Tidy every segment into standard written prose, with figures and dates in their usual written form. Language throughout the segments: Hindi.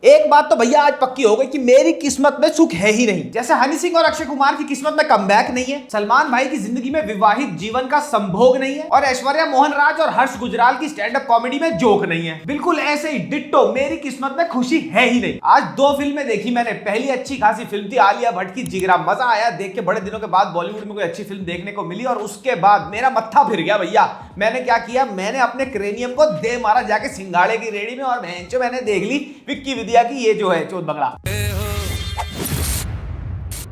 एक बात तो भैया आज पक्की हो गई कि मेरी किस्मत में सुख है ही नहीं। जैसे हनी सिंह और अक्षय कुमार की किस्मत में कमबैक नहीं है, सलमान भाई की जिंदगी में विवाहित जीवन का संभोग नहीं है, और ऐश्वर्या मोहन राज और हर्ष गुजराल की स्टैंड अप कॉमेडी में जोक नहीं है। बिल्कुल ऐसे ही डिट्टो मेरी किस्मत में खुशी है ही नहीं। आज 2 फिल्में देखी मैंने। पहली अच्छी खासी फिल्म थी आलिया भट्ट की जिगरा, मजा आया देख के। बड़े दिनों के बाद बॉलीवुड में कोई अच्छी फिल्म देखने को मिली, और उसके बाद मेरा मत्था फिर गया भैया। मैंने क्या किया, मैंने अपने क्रेनियम को दे मारा जाके सिंगाड़े की रेडी में, और मैंने देख ली विक्की विद्या की ये जो है चोट बगड़ा।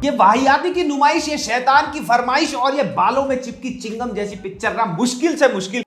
ये वाहियाती की नुमाइश, ये शैतान की फरमाइश, और ये बालों में चिपकी चिंगम जैसी पिक्चर ना मुश्किल से मुश्किल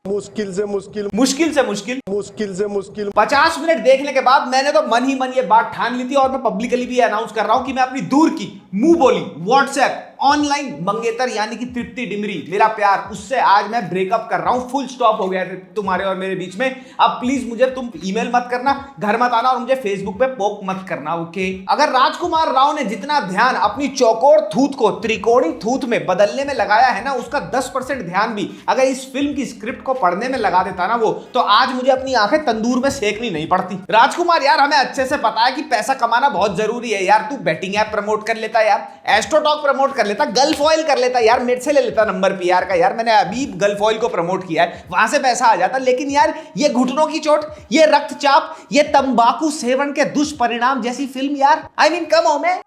50 मिनट देखने के बाद मैंने तो मन ही मन ये बात ठान ली थी, और मैं पब्लिकली भी अनाउंस कर रहा हूं कि मैं अपनी दूर की मुंह बोली व्हाट्सएप ऑनलाइन मंगेतर यानी कि तृप्ति डिमरी मेरा प्यार, उससे आज मैं ब्रेकअप कर रहा हूं। फुल स्टॉप हो गया तुम्हारे और मेरे बीच में। अब प्लीज मुझे तुम ईमेल मत करना, घर मत आना, और मुझे फेसबुक पे पोक मत करना, ओके। अगर राजकुमार राव ने जितना ध्यान अपनी चौकोर थूत को त्रिकोणी थूत में बदलने में लगाया है ना, उसका 10% ध्यान भी अगर इस फिल्म की स्क्रिप्ट को पढ़ने में लगा देता ना वो, तो आज मुझे अपनी आंखें तंदूर में सेकनी नहीं पड़ती। राजकुमार यार, हमें अच्छे से पता है कि पैसा कमाना बहुत जरूरी है यार। तू बैटिंग ऐप प्रमोट कर लेता यार, एस्ट्रोटॉक प्रमोट कर लेता, गल्फ ऑयल कर लेता यार, मेरे से ले लेता नंबर पीआर का यार। मैंने अभी गल्फ ऑयल को प्रमोट किया है, वहां से पैसा आ जाता। लेकिन यार ये घुटनों की चोट, ये रक्तचाप, ये तंबाकू सेवन के दुष्परिणाम जैसी फिल्म यार, I mean come on man.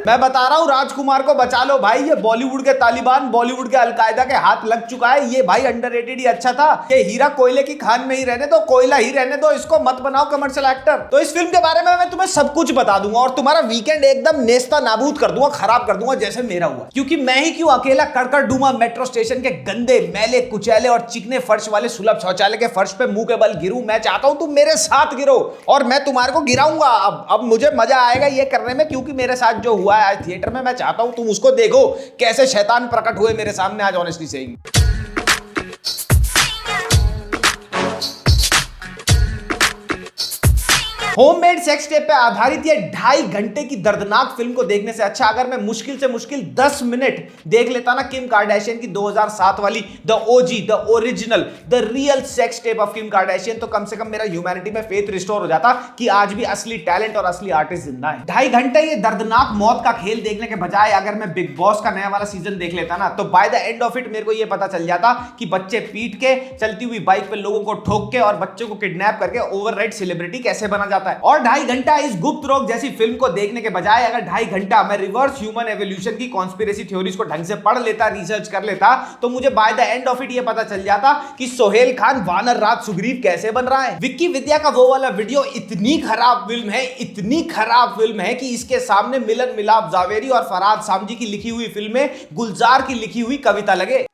मैं बता रहा हूं राजकुमार को बचा लो भाई। ये बॉलीवुड के तालिबान, बॉलीवुड के अलकायदा के हाथ लग चुका है। ये भाई अंडररेटेड ही अच्छा था। ये हीरा कोयले की खान में ही रहने दो, कोयला ही रहने दो, इसको मत बनाओ कमर्शियल एक्टर। तो इस फिल्म के बारे में मैं तुम्हें सब कुछ बता दूंगा, और तुम्हारा वीकेंड एकदम नेस्ता नाबूद कर दूंगा, खराब कर दूंगा, जैसे मेरा हुआ। क्योंकि मैं ही क्यों अकेला कड़कड़डूमा मेट्रो स्टेशन के गंदे मैले कुचैले और चिकने फर्श वाले सुलभ शौचालय के फर्श पे मुंह के बल गिरूं। मैं चाहता हूं तुम मेरे साथ गिरो, और मैं तुम्हारे को गिराऊंगा। अब मुझे मजा आएगा ये करने में, क्योंकि मेरे साथ जो हुआ है आज थिएटर में, मैं चाहता हूं तुम उसको देखो कैसे शैतान प्रकट हुए मेरे सामने आज, honestly saying. Homemade sex tape पे आधारित ये 2.5 घंटे की दर्दनाक फिल्म को देखने से अच्छा अगर मैं मुश्किल से मुश्किल 10 मिनट देख लेता ना किम कार्दाशियन की 2007 वाली the OG, the original, the real sex tape of Kim Kardashian, तो कम से कम मेरा ह्यूमैनिटी में फेथ रिस्टोर हो जाता कि आज भी असली टैलेंट और असली आर्टिस्ट जिंदा है। 2.5 घंटे ये दर्दनाक मौत का खेल देखने के बजाय अगर मैं बिग बॉस का नया वाला सीजन देख लेता ना, तो by the end of it मेरे को ये पता चल जाता कि बच्चे पीट के, चलती हुई बाइक पे लोगों को ठोक के और बच्चों को किडनैप करके ओवरराइट सेलिब्रिटी कैसे बना जाता है। और 2.5 घंटा इस गुप्त रोग जैसी फिल्म को देखने के बजाय अगर 2.5 घंटा मैं रिवर्स ह्यूमन एवोल्यूशन की कॉन्स्पिरेसी थ्योरीज को ढंग से पढ़ लेता, रिसर्च कर लेता, तो मुझे by the end of it ये पता चल जाता कि सोहेल खान वानर राज सुग्रीव कैसे बन रहा है। विक्की विद्या का वो वाला वीडियो इतनी खराब फिल्म है, इतनी खराब फिल्म है कि इसके सामने मिलन मिलाप जावेरी और फरहाद सामजी की लिखी हुई फिल्म में गुलजार की लिखी हुई कविता लगे।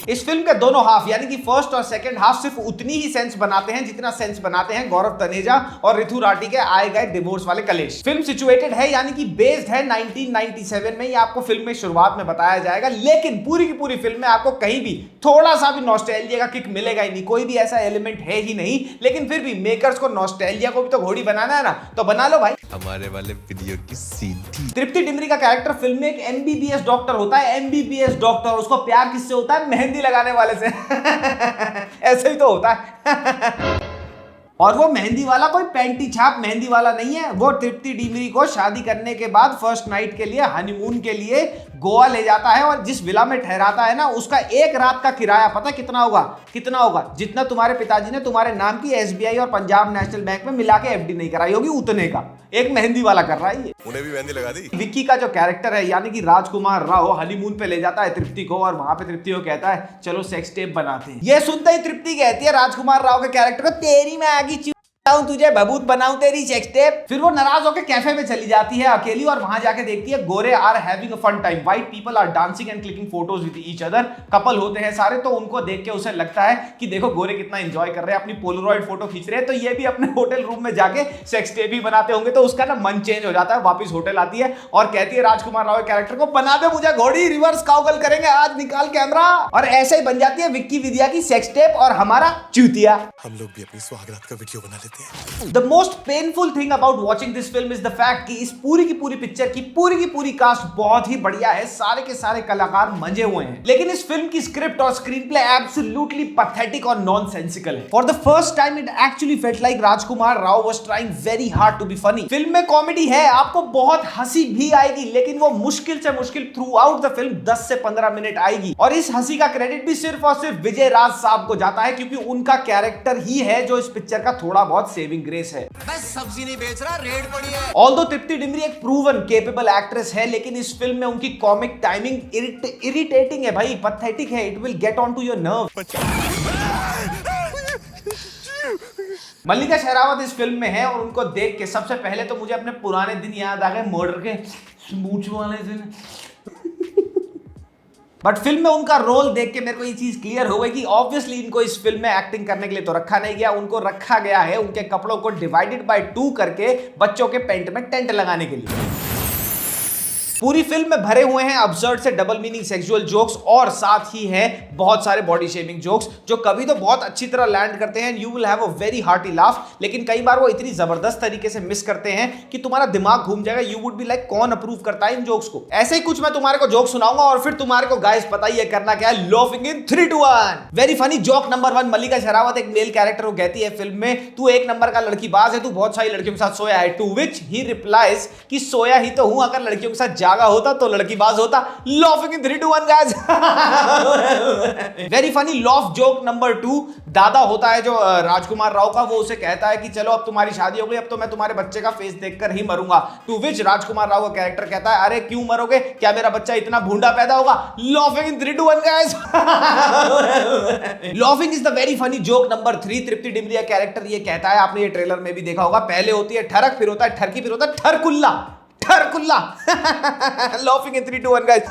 इस फिल्म के दोनों हाफ यानी कि फर्स्ट और सेकंड हाफ सिर्फ उतनी ही सेंस बनाते हैं जितना सेंस बनाते हैं गौरव तनेजा और ऋतु राठी के आए गए डिवोर्स वाले कलेश। फिल्म सिचुएटेड है यानी कि बेस्ड है 1997 में, ये आपको फिल्म में शुरुआत में बताया जाएगा, लेकिन पूरी की पूरी फिल्म में आपको कहीं भी थोड़ा सा भी नॉस्टैल्जिया का किक मिलेगा ही नहीं, कोई भी ऐसा एलिमेंट है ही नहीं। लेकिन फिर भी मेकर्स को नॉस्टैल्जिया को भी तो घोड़ी बनाना है ना, तो बना लो भाई। हमारे वाले वीडियो की सीधी। तृप्ति डिमरी का कैरेक्टर फिल्म में एक एमबीबीएस डॉक्टर होता है, एमबीबीएस डॉक्टर। उसको प्यार किससे होता है? मेहंदी लगाने वाले से। ऐसे ही तो होता है। और वो मेहंदी वाला कोई पैंटी छाप मेहंदी वाला नहीं है। वो तृप्ति डिमरी को शादी करने के बाद फर्स्ट नाइट के लिए, हनीमून के लिए गोवा ले जाता है, और जिस विला में ठहराता है ना, उसका एक रात का किराया पता कितना होगा? कितना होगा? जितना तुम्हारे पिताजी ने तुम्हारे नाम की एसबीआई और पंजाब नेशनल बैंक में मिला के एफडी नहीं कराई होगी, उतने का एक मेहंदी वाला कर रहा है ये। उन्हें भी मेहंदी लगा दी। विक्की का जो कैरेक्टर है यानी कि राजकुमार राव हनीमून पे ले जाता है तृप्ति को, और वहां पे तृप्ति को कहता है चलो सेक्स टेप बनाते हैं। ये सुनते ही तृप्ति कहती है राजकुमार राव के कैरेक्टर को, तेरी मैं आगे तुझे बबूत बनाऊं तेरी सेक्स टेप। फिर वो नाराज होकर कैफे में चली जाती है अकेली, और वहां जाके देखती है गोरे are having a fun time, white people are dancing and clicking photos with each other. Couple होते हैं सारे, तो उनको देख के उसे लगता है कि देखो गोरे कितना एंजॉय कर रहे हैं, अपनी पोलरॉइड फोटो खींच रहे हैं, तो ये भी अपने होटल रूम में जाके सेक्स टेप ही बनाते होंगे। तो उसका ना मन चेंज हो जाता है, वापस होटल आती है और कहती है राजकुमार राव के कैरेक्टर को, बना दे मुझे घोड़ी, रिवर्स काउगल करेंगे आज, निकाल कैमरा। और ऐसे ही बन जाती है विक्की विद्या की सेक्स टेप और हमारा चूतिया। हम लोग भी अपनी सुहागरात का वीडियो बना लेते हैं। कहते हैं। The most painful thing about watching this film is the fact कि इस पूरी की पूरी पिक्चर की पूरी कास्ट बहुत ही बढ़िया है, सारे के सारे कलाकार मजे हुए हैं, लेकिन इस फिल्म की स्क्रिप्ट और स्क्रीन प्ले एब्सोल्युटली पैथेटिक और नॉनसेंसिकल है। For the first time it actually felt like Rajkummar Rao was trying very hard to be funny. Film में कॉमेडी है, आपको बहुत हंसी भी आएगी, लेकिन वो मुश्किल से मुश्किल थ्रू आउट द फिल्म 10 से 15 मिनट आएगी, और इस हंसी का क्रेडिट भी सिर्फ और सिर्फ विजय राज साहब को जाता है, क्योंकि उनका कैरेक्टर ही है जो इस पिक्चर का थोड़ा बहुत सेविंग ग्रेस है। बस सब्जी नहीं बेच रहा, रेट पड़ी है। ऑल्दो तृप्ति डिमरी एक प्रूवन केपेबल एक्ट्रेस है, लेकिन इस फिल्म में उनकी कॉमिक टाइमिंग इरिटेटिंग है भाई, पैथेटिक है। It will get on to your nerve. Mallika Sherawat इस फिल्म में है, और उनको देख के सबसे पहले तो मुझे अपने पुराने दिन याद आ गए, मर्डर के स्मूच वाले दिन। बट फिल्म में उनका रोल देख के मेरे को ये चीज क्लियर हो गई कि ऑब्वियसली इनको इस फिल्म में एक्टिंग करने के लिए तो रखा नहीं गया, उनको रखा गया है उनके कपड़ों को डिवाइडेड बाय 2 करके बच्चों के पेंट में टेंट लगाने के लिए। पूरी फिल्म में भरे हुए हैं अब्सर्ड से डबल मीनिंग सेक्सुअल जोक्स, और साथ ही है बहुत सारे बॉडी शेमिंग जोक्स, जो कभी तो बहुत अच्छी तरह लैंड करते हैं, you will have a very hearty laugh, लेकिन कई बार वो इतनी जबरदस्त तरीके से मिस करते हैं कि तुम्हारा दिमाग घूम जाएगा। यू वुड बी लाइक कौन अप्रूव करता है इन जोक्स को। ऐसे ही कुछ मैं तुम्हारे को जोक सुनाऊंगा, और फिर तुम्हारे को गाइस पता ही है करना क्या है, लाफिंग इन 3 2 1। Very funny joke number 1। मल्लिका शेरावत एक मेल कैरेक्टर को कहती है फिल्म में, तू 1 नंबर का लड़कीबाज है, तू बहुत सारी लड़कियों के साथ सोया है। टू विच ही रिप्लाइज कि सोया ही तो हूं, अगर लड़कियों के साथ जागा होता तो लड़कीबाज होता। लाफिंग इन 3 2 1 guys. Very funny loaf joke number 2। दादा होता है जो राजकुमार राव का, वो उसे कहता है कि चलो अब तुम्हारी शादी हो गई, अब तो मैं तुम्हारे बच्चे का फेस देखकर ही मरूंगा। टू विच राजकुमार राव का कैरेक्टर कहता है, अरे क्यों मरोगे, क्या मेरा बच्चा इतना भूंडा पैदा होगा। Laughing in 3 2 1 guys. Laughing is the very funny joke number 3। तृप्ति डिमरी का कैरेक्टर ये कहता है, आपने ये ट्रेलर में भी देखा होगा, पहले होती है ठरक, फिर होता है ठरकी, फिर होता है ठरकुल्ला। ठरकुल्ला। लाफिंग इन 3 2 1 गाइस।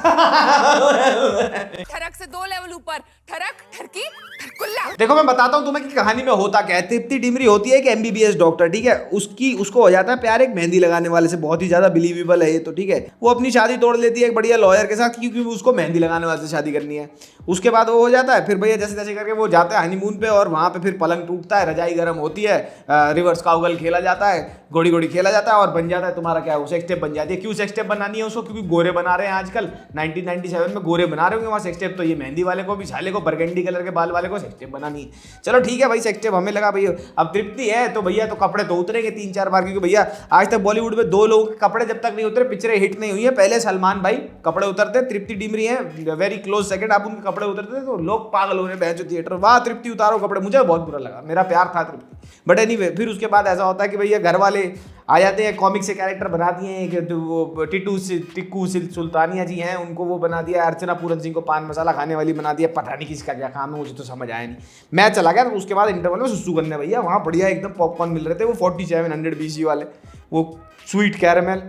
ठरक से 2 लेवल ऊपर, ठरक, ठरकी, ठरकुल्ला। देखो मैं बताता हूं तुम्हें कि कहानी में होता क्या है। तृप्ति डिमरी होती है एक MBBS डॉक्टर, ठीक है, उसको हो जाता है प्यार एक मेहंदी लगाने वाले से, बहुत ही ज्यादा बिलीवेबल है ये तो, ठीक है। वो अपनी शादी तोड़ लेती है एक बढ़िया लॉयर के साथ, क्योंकि उसको मेहंदी लगाने वाले से शादी करनी है। उसके बाद वो हो जाता है, फिर भैया जैसे तैसे करके वो जाता है हनीमून पे, और वहां पे फिर पलंग टूटता है, रजाई गर्म होती है, रिवर्स काउगल खेला जाता है, घोड़ी घोड़ी खेला जाता है, और बन जाता है तुम्हारा क्या, वो सेक्स टेप बन जाती है। क्यों सेक्स टेप बनानी है उसको, क्योंकि गोरे बना रहे हैं आजकल, 1997 में गोरे बना रहे होंगे वहाँ सेक्स टेप, तो ये मेहंदी वाले को भी, साले को बरगंडी कलर के बाल वाले को सेक्स टेप बनानी है। चलो ठीक है भाई, सेक्स टेप हमें लगा भैया, अब तृप्ति है तो भैया तो कपड़े तो उतरेंगे 3-4 बार, क्योंकि भैया आज तक बॉलीवुड में 2 लोगों के कपड़े जब तक नहीं उतरे पिक्चरें हिट नहीं हुई है। पहले सलमान भाई कपड़े उतरते, तृप्ति डिमरी है वेरी क्लोज सेकंड, आप उनके कपड़े उतरते तो लोग पागल हो रहे हैं थिएटर, वाह तृप्ति उतारो कपड़े। मुझे बहुत बुरा लगा, मेरा प्यार था तृप्ति, बट एनीवे फिर उसके बाद ऐसा होता है कि भैया घर वाले आ जाते हैं, कॉमिक से कैरेक्टर बना दिए हैं, वो टिक्कू सुल्तानिया जी हैं, उनको वो बना दिया, अर्चना पूरन सिंह को पान मसाला खाने वाली बना दिया, पता नहीं किसका क्या काम है, मुझे तो समझ आया नहीं। मैं चला गया, तो उसके बाद इंटरवल में सुसु करने भैया, वहाँ बढ़िया एकदम पॉपकॉर्न मिल रहे थे, वो 4700 BC वाले, वो स्वीट कैरेमल,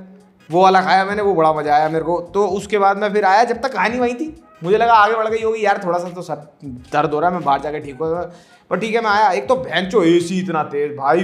वो वाला खाया मैंने, वो बड़ा मजा आया मेरे को। तो उसके बाद मैं फिर आया, जब तक कहानी वहीं थी, मुझे लगा आगे बढ़ गई होगी यार, थोड़ा सा तो सर दर्द हो रहा है, मैं बाहर जाके ठीक हो, पर ठीक है मैं आया। एक तो भैंचो AC इतना तेज भाई,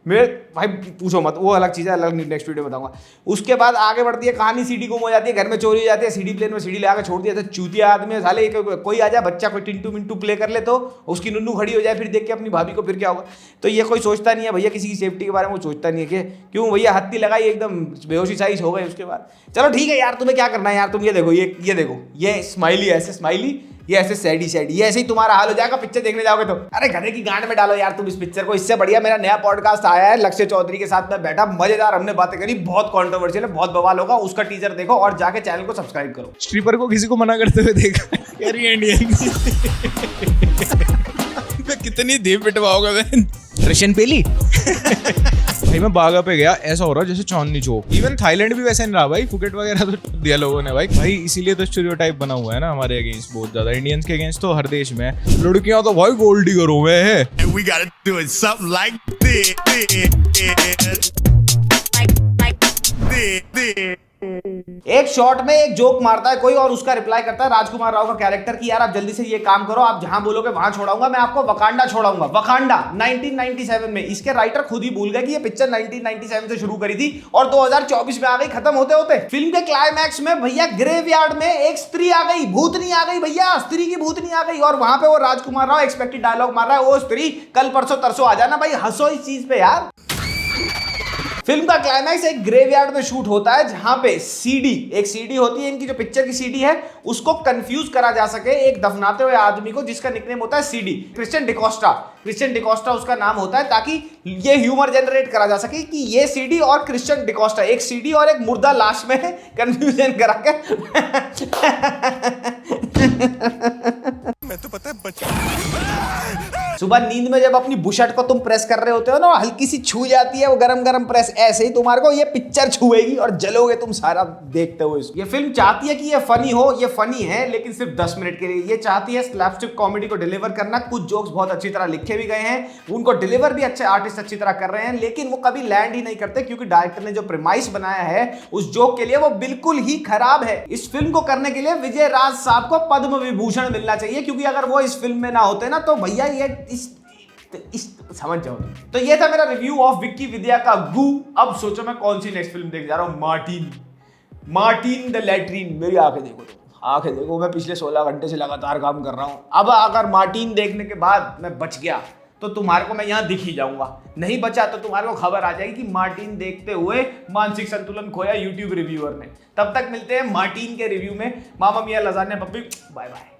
मेरे भाई पूछो मत, वो अलग चीज़ है, अलग नेक्स्ट वीडियो बताऊंगा। उसके बाद आगे बढ़ती है कहानी, CD गुम हो जाती है, घर में चोरी हो जाती है, CD प्लेन में CD लगा के छोड़ दिया था, चूतिया आदमी है साले। कोई आ जाए बच्चा, कोई टिंटू मिंटू प्ले कर ले तो उसकी नुन्नू खड़ी हो जाए, फिर देख के अपनी भाभी को, फिर क्या होगा। तो ये कोई सोचता नहीं है भैया, किसी की सेफ्टी के बारे में वो सोचता नहीं है कि क्यों भैया हत्ती लगाई एकदम बेहोशी साइज हो गए। उसके बाद चलो ठीक है यार, तुम्हें क्या करना है यार, तुम ये देखो, ये देखो, ये स्माइली ऐसे स्माइली, ये ऐसे सैडी, ये ऐसे ही तुम्हारा हाल हो जाएगा पिक्चर देखने जाओगे तो। अरे गधे की गांड में डालो यार तुम इस पिक्चर को। इससे बढ़िया मेरा नया पॉडकास्ट आया है, लक्ष्य चौधरी के साथ में बैठा, मजेदार हमने बातें करी, बहुत कंट्रोवर्शियल है, बहुत बवाल होगा, उसका टीजर देखो और जाके चैनल को सब्सक्राइब करो। स्ट्रीपर को किसी को मना करते हुए देखा यार, ये इंडियन कितनी देव पिटवाओगा मैं। रशियन पेली भाई, मैं बागा पे गया, ऐसा हो रहा है जैसे चांदनी चौक। इवन थाईलैंड भी वैसे नहीं रहा भाई, फुकेट वगैरह तो दिया लोगों ने भाई इसीलिए तो स्टीरियोटाइप बना हुआ है ना हमारे अगेंस्ट, बहुत ज्यादा इंडियंस के अगेंस्ट तो हर देश में। लड़कियां तो भाई गोल्ड डिगर हुए हैं। We gotta do it something like this. एक शॉट में एक जोक मारता है कोई और उसका रिप्लाई करता है राजकुमार राव का कैरेक्टर कि यार आप जल्दी से ये काम करो, आप जहां बोलोगे वहां छोड़ाऊंगा, मैं आपको वकांडा छोड़ाऊंगा। वकांडा 1997 में, इसके राइटर खुद ही भूल गए कि ये पिक्चर 1997 से शुरू करी थी और 2024 में आ गई खत्म होते होते। फिल्म के क्लाइमैक्स में भैया ग्रेवयार्ड में एक स्त्री आ गई, भूतनी आ गई भैया, स्त्री की भूतनी आ गई और वहां पे वो राजकुमार राव एक्सपेक्टेड डायलॉग मार रहा है, ओ स्त्री कल परसों तरसों आ जाना। भाई हंसो इस चीज पे यार। फिल्म का क्लाइमैक्स एक ग्रेवयार्ड में शूट होता है जहां पे सीडी, एक सीडी होती है इनकी जो पिक्चर की सीडी है, उसको कंफ्यूज करा जा सके एक दफनाते हुए आदमी को जिसका निकनेम होता है सीडी। क्रिश्चियन डिकोस्टा उसका नाम होता है, ताकि ये ह्यूमर जनरेट करा जा सके कि ये सीडी और क्रिश्चियन डिकोस्टा, एक सीडी और एक मुर्दा लाश में कंफ्यूजन करा के मैं तो पता है बच सुबह नींद में जब अपनी बुशर्ट को तुम प्रेस कर रहे होते हो ना, हल्की सी छू जाती है वो गरम गरम प्रेस, ऐसे ही तुम्हारे को ये पिक्चर छुएगी और जलोगे तुम सारा देखते हुए इसको। ये फिल्म चाहती है कि ये फनी हो, ये फनी है लेकिन सिर्फ 10 मिनट के लिए। ये चाहती है स्लैपस्टिक कॉमेडी को डिलीवर करना, कुछ जोक्स बहुत अच्छी तरह लिखे भी गए हैं, उनको डिलीवर भी अच्छे आर्टिस्ट अच्छी तरह कर रहे हैं, लेकिन वो कभी लैंड ही नहीं करते क्योंकि डायरेक्टर ने जो प्रेमाइस बनाया है उस जोक के लिए वो बिल्कुल ही खराब है। इस फिल्म को करने के लिए विजय राज साहब को पद्म विभूषण मिलना चाहिए, क्योंकि अगर वो इस फिल्म में ना होते ना तो भैया ये इस समझ जाओ। तो ये था मेरा रिव्यू ऑफ विक्की विद्या का गू। अब सोचो मैं कौन सी नेक्स्ट फिल्म देख जा रहा हूँ। Martin the latrine. मेरी आंखें देखो, तुम आंखें देखो, मैं पिछले 16 घंटे से लगातार काम कर रहा हूँ। अब अगर मार्टिन देखने के बाद मैं बच गया तो तुम्हारे को मैं यहाँ दिख ही जाऊंगा, नहीं बचा तो तुम्हारे को खबर आ जाएगी कि मार्टिन देखते हुए मानसिक संतुलन खोया यूट्यूब रिव्यूअर ने। तब तक मिलते हैं मार्टिन के रिव्यू में। मामा मिया लजानिया पप्पी, बाय बाय।